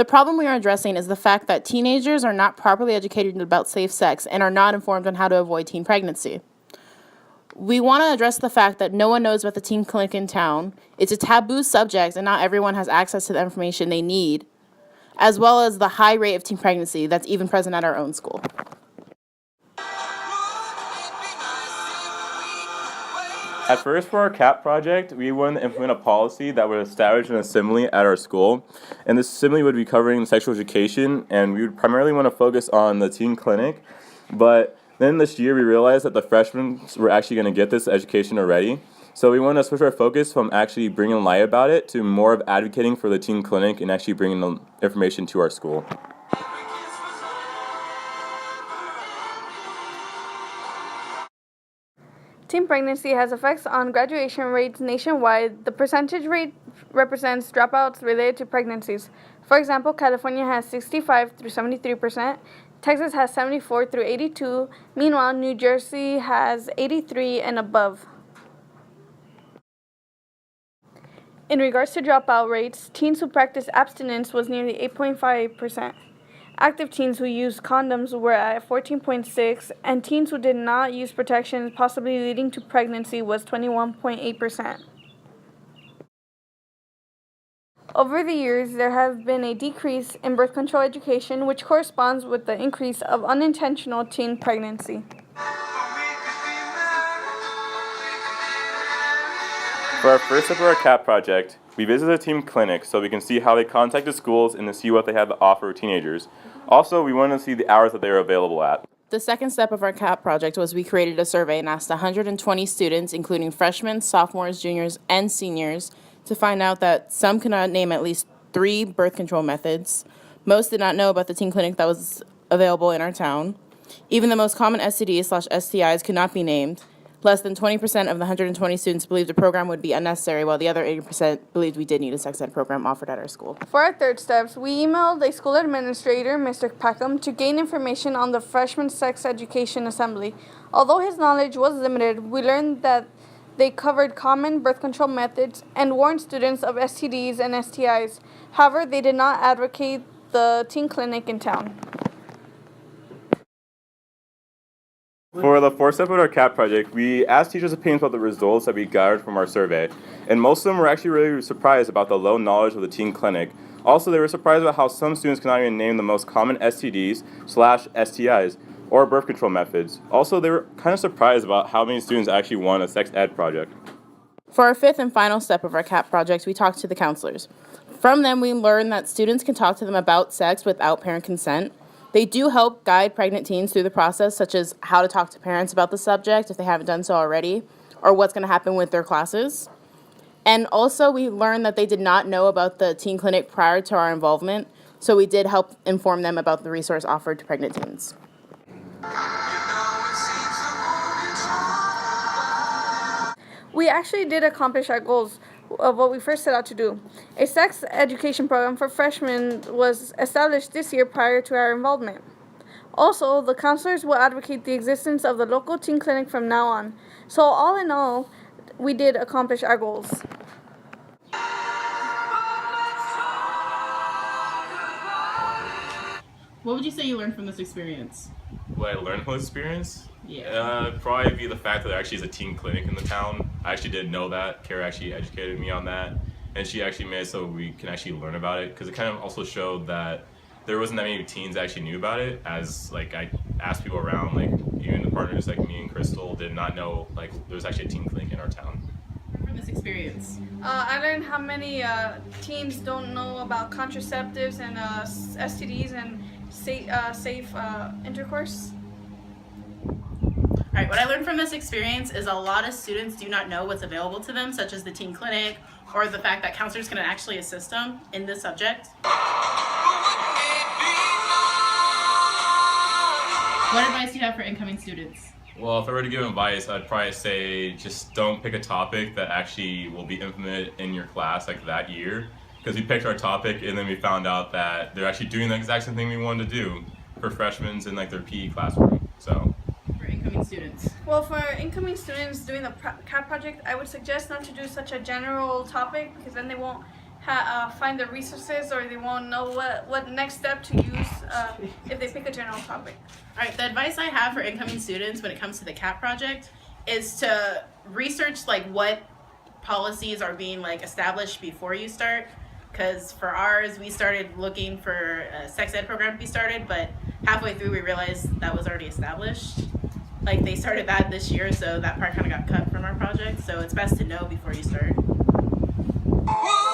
The problem we are addressing is the fact that teenagers are not properly educated about safe sex and are not informed on how to avoid teen pregnancy. We want to address the fact that no one knows about the teen clinic in town. It's a taboo subject and not everyone has access to the information they need, as well as the high rate of teen pregnancy that's even present at our own school. At first, for our CAP project, we wanted to implement a policy that would establish an assembly at our school. And this assembly would be covering sexual education, and we would primarily want to focus on the teen clinic. But then this year, we realized that the freshmen were actually going to get this education already. So we want to switch our focus from actually bringing light about it to more of advocating for the teen clinic and actually bringing the information to our school. Teen pregnancy has effects on graduation rates nationwide. The percentage rate represents dropouts related to pregnancies. For example, California has 65 through 73%, Texas has 74 through 82, meanwhile, New Jersey has 83 and above. In regards to dropout rates, teens who practiced abstinence was nearly 8.5%. Active teens who used condoms were at 14.6%, and teens who did not use protection, possibly leading to pregnancy, was 21.8%. Over the years, there have been a decrease in birth control education, which corresponds with the increase of unintentional teen pregnancy. For our first step of our CAP project, we visited a teen clinic so we can see how they contacted schools and to see what they had to offer teenagers. Also, we wanted to see the hours that they were available at. The second step of our CAP project was we created a survey and asked 120 students, including freshmen, sophomores, juniors, and seniors, to find out that some could not name at least 3 birth control methods. Most did not know about the teen clinic that was available in our town. Even the most common STDs/STIs could not be named. Less than 20% of the 120 students believed the program would be unnecessary, while the other 80% believed we did need a sex ed program offered at our school. For our third steps, we emailed a school administrator, Mr. Peckham, to gain information on the freshman sex education assembly. Although his knowledge was limited, we learned that they covered common birth control methods and warned students of STDs and STIs. However, they did not advocate the teen clinic in town. For the fourth step of our CAP project, we asked teachers' opinions about the results that we gathered from our survey, and most of them were actually really surprised about the low knowledge of the teen clinic. Also, they were surprised about how some students could not even name the most common STDs/STIs or birth control methods. Also, they were kind of surprised about how many students actually want a sex ed project. For our fifth and final step of our CAP project, we talked to the counselors. From them, we learned that students can talk to them about sex without parent consent. They do help guide pregnant teens through the process, such as how to talk to parents about the subject if they haven't done so already, or what's going to happen with their classes. And also, we learned that they did not know about the teen clinic prior to our involvement, so we did help inform them about the resource offered to pregnant teens. We actually did accomplish our goals of what we first set out to do. A sex education program for freshmen was established this year prior to our involvement. Also, the counselors will advocate the existence of the local teen clinic from now on. So all in all, we did accomplish our goals. What would you say you learned from this experience? What I learned from this experience? Yeah. Probably be the fact that there actually is a teen clinic in the town. I actually didn't know that. Kara actually educated me on that, and she actually made it so we can actually learn about it, because it kind of also showed that there wasn't that many teens that actually knew about it, as like I asked people around, like even the partners like me and Crystal did not know like there was actually a teen clinic in our town. From this experience? I learned how many teens don't know about contraceptives and STDs and safe intercourse. All right, what I learned from this experience is a lot of students do not know what's available to them, such as the teen clinic, or the fact that counselors can actually assist them in this subject. What advice do you have for incoming students? Well, if I were to give advice, I'd probably say just don't pick a topic that actually will be implemented in your class like that year. Because we picked our topic and then we found out that they're actually doing the exact same thing we wanted to do for freshmen in like their PE classroom. So. For incoming students? Well, for incoming students doing the CAP project, I would suggest not to do such a general topic, because then they won't find the resources, or they won't know what next step to use if they pick a general topic. All right, the advice I have for incoming students when it comes to the CAP project is to research like what policies are being like established before you start. Because for ours, we started looking for a sex ed program to be started, but halfway through we realized that was already established. Like they started that this year, so that part kind of got cut from our project. So it's best to know before you start. Whoa!